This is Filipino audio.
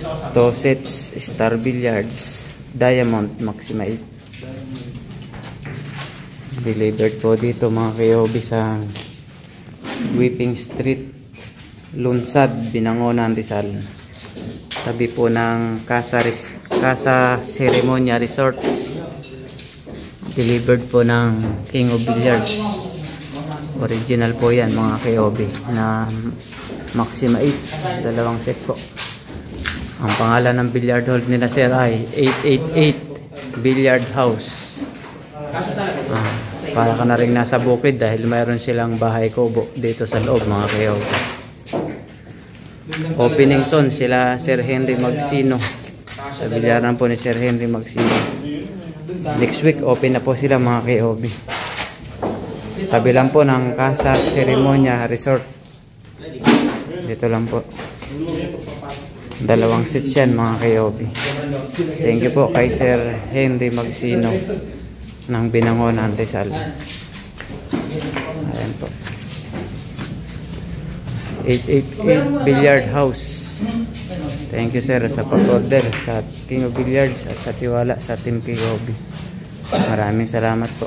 2 sets Star Billiards Diamond Maxima 8. Delivered po dito mga kayobi sa Whipping Street, Lunsad, Binangonan, Rizal. Tabi po ng Casa Ceremonia Resort. Delivered po ng King of Billiards. Original po yan mga kayobi na Maxima 8. 2 set po. Ang pangalan ng billiard hall nila sir ay 888 Billiard House. Para ka na rin nasa bukid dahil mayroon silang bahay kubo dito sa loob mga kayobi. Opening soon sila Sir Henry Magsino. Sa bilyaran po ni Sir Henry Magsino. Next week open na po sila mga kayobi. Tabi lang po ng Casa Ceremonia Resort. Dito lang po. 2 sets yan mga kayobi. Thank you po kay Sir Henry Magsino ng Binangonan, Rizal. Ayan po. 888 Billiard House. Thank you sir sa pag-order sa King of Billiards at sa tiwala sa Team Kayobi. Maraming salamat po.